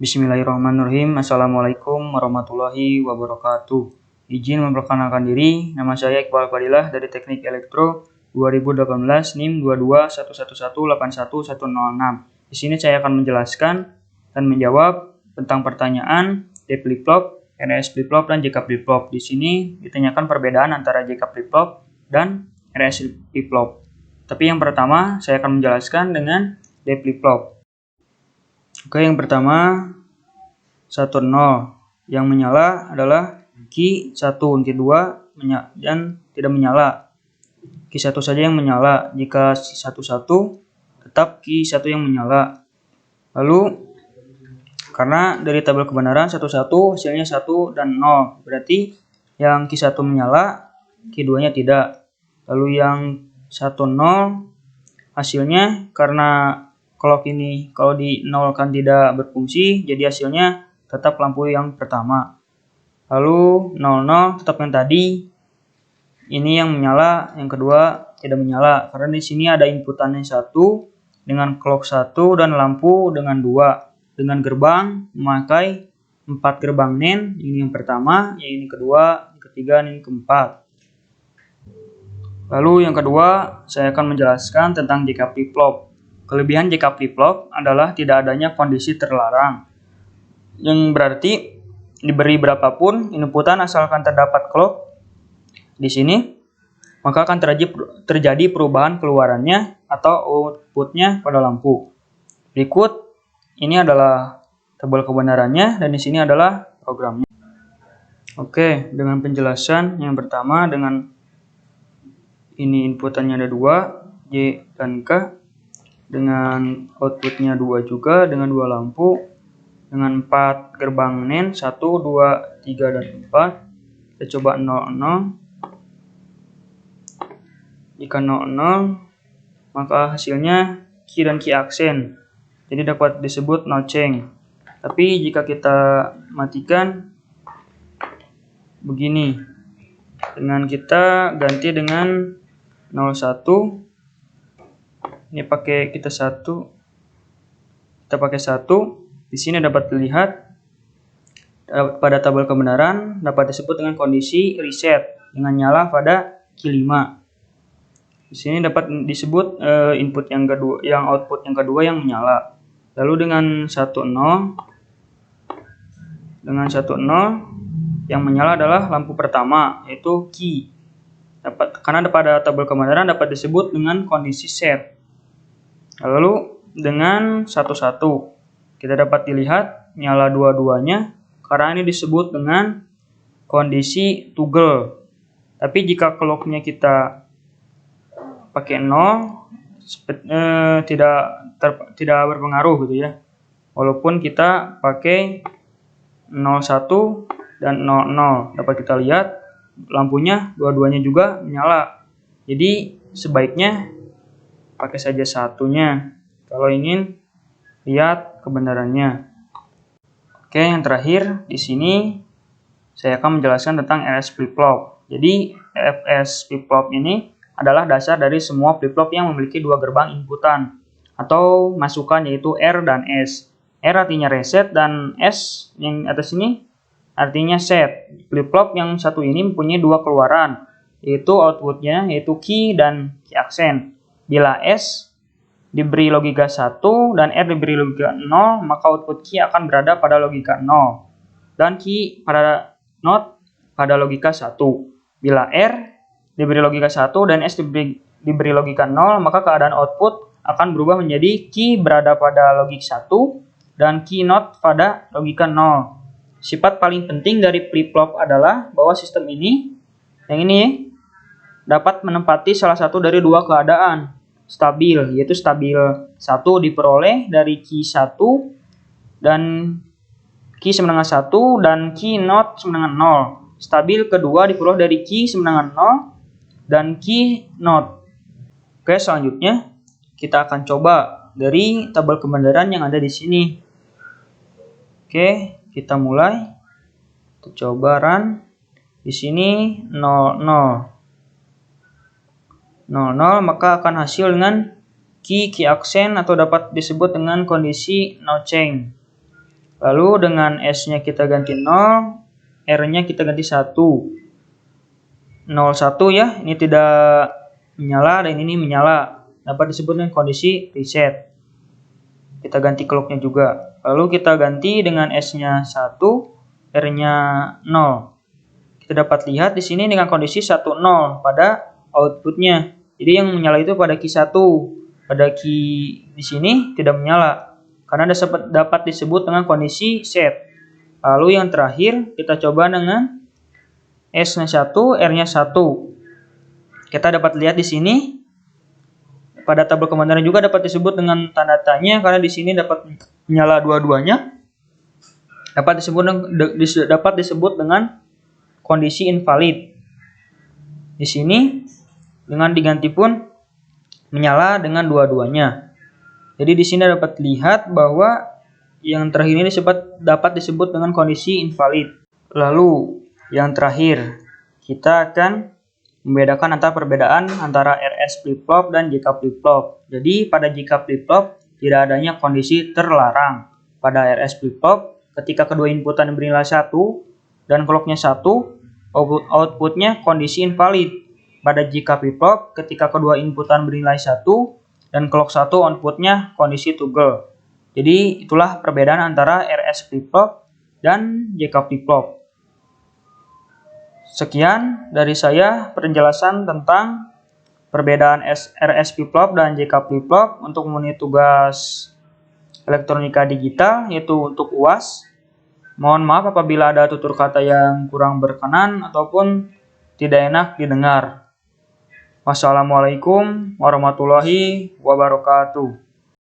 Bismillahirrahmanirrahim. Assalamualaikum warahmatullahi wabarakatuh. Izin memperkenalkan diri, nama saya Iqbal Fadilah dari Teknik Elektro 2018 NIM 2211181106. Di sini saya akan menjelaskan dan menjawab tentang pertanyaan D flip-flop, RS flip-flop, dan JK flip-flop. Di sini ditanyakan perbedaan antara JK flip-flop dan RS flip-flop. Tapi yang pertama saya akan menjelaskan dengan D flip-flop. Oke, yang pertama 1 0. Yang menyala adalah key 1, key 2 dan tidak menyala. Key 1 saja yang menyala. Jika 1 1 tetap key 1 yang menyala. Lalu karena dari tabel kebenaran 1 1 hasilnya 1 dan 0. Berarti yang key 1 menyala, key 2-nya tidak. Lalu yang 1 0 hasilnya karena clock ini kalau di nol kan tidak berfungsi, jadi hasilnya tetap lampu yang pertama. Lalu 00 tetap yang tadi. Ini yang menyala, yang kedua tidak menyala karena di sini ada inputannya 1 dengan clock 1 dan lampu dengan 2. Dengan gerbang memakai 4 gerbang NAND, ini yang pertama, ini kedua, yang ketiga, ini keempat. Lalu yang kedua saya akan menjelaskan tentang JK flip-flop. Kelebihan JK flip-flop adalah tidak adanya kondisi terlarang, yang berarti diberi berapapun inputan asalkan terdapat clock di sini, maka akan terjadi perubahan keluarannya atau outputnya pada lampu. Berikut ini adalah tabel kebenarannya dan di sini adalah programnya. Oke, dengan penjelasan yang pertama, dengan ini inputannya ada 2, Y dan K. Dengan outputnya 2 juga, dengan 2 lampu, dengan 4 gerbang NAND, 1, 2, 3, dan 4. Kita coba 0, 0. Jika 0, 0, maka hasilnya key dan key aksen. Jadi dapat disebut no change. Tapi jika kita matikan begini, dengan kita ganti dengan 01. Ini pakai kita pakai 1. Di sini dapat dilihat pada tabel kebenaran dapat disebut dengan kondisi reset dengan nyala pada key 5. Di sini dapat disebut input yang kedua, yang output yang kedua yang menyala. Lalu dengan 1 0, yang menyala adalah lampu pertama, yaitu key. Karena pada tabel kebenaran dapat disebut dengan kondisi set. Lalu dengan 1 1 kita dapat dilihat nyala dua-duanya karena ini disebut dengan kondisi toggle. Tapi jika clocknya kita pakai 0 tidak berpengaruh gitu ya. Walaupun kita pakai 01 dan 00 dapat kita lihat lampunya dua-duanya juga menyala. Jadi sebaiknya pakai saja satunya kalau ingin lihat kebenarannya. Oke, yang terakhir di sini saya akan menjelaskan tentang RS flip-flop. Jadi RS flip-flop ini adalah dasar dari semua flip-flop yang memiliki 2 gerbang inputan atau masukan, yaitu R dan S. R artinya reset dan S yang atas ini artinya set. Flip-flop yang satu ini mempunyai 2 keluaran, yaitu outputnya yaitu key dan key aksen. Bila S diberi logika 1 dan R diberi logika 0, maka output key akan berada pada logika 0 dan key pada not pada logika 1. Bila R diberi logika 1 dan S diberi logika 0, maka keadaan output akan berubah menjadi key berada pada logika 1 dan key not pada logika 0. Sifat paling penting dari flip-flop adalah bahwa sistem ini, yang ini, dapat menempati salah satu dari 2 keadaan stabil, yaitu stabil 1 diperoleh dari key 1 dan key sama dengan 1 dan key not sama dengan 0. Stabil kedua diperoleh dari key sama dengan 0 dan key not. Oke, selanjutnya kita akan coba dari tabel kebenaran yang ada di sini. Oke, kita mulai. Kita coba run. Di sini 00. 00 maka akan hasil dengan key aksen atau dapat disebut dengan kondisi no change. Lalu dengan S-nya kita ganti 0, R-nya kita ganti 1. 01 ya, ini tidak menyala dan ini menyala. Dapat disebut dengan kondisi reset. Kita ganti clocknya juga. Lalu kita ganti dengan S-nya 1, R-nya 0. Kita dapat lihat di sini dengan kondisi 10 pada outputnya. Jadi yang menyala itu pada key 1. Pada key di sini tidak menyala karena dapat disebut dengan kondisi set. Lalu yang terakhir kita coba dengan S-nya 1, R-nya 1. Kita dapat lihat di sini pada tabel kebenaran juga dapat disebut dengan tanda tanya karena di sini dapat menyala dua-duanya. Dapat disebut dengan kondisi invalid. Di sini dengan diganti pun menyala dengan dua-duanya. Jadi di sini dapat lihat bahwa yang terakhir ini dapat disebut dengan kondisi invalid. Lalu yang terakhir kita akan membedakan perbedaan antara RS flip-flop dan JK flip-flop. Jadi pada JK flip-flop tidak adanya kondisi terlarang. Pada RS flip-flop ketika kedua inputan bernilai 1 dan clocknya 1, outputnya kondisi invalid. Pada JK flip-flop ketika kedua inputan bernilai 1 dan clock 1, outputnya kondisi toggle. Jadi itulah perbedaan antara RS flip-flop dan JK flip-flop. Sekian dari saya penjelasan tentang perbedaan RS flip-flop dan JK flip-flop untuk memenuhi tugas elektronika digital, yaitu untuk UAS. Mohon maaf apabila ada tutur kata yang kurang berkenan ataupun tidak enak didengar. Wassalamualaikum warahmatullahi wabarakatuh.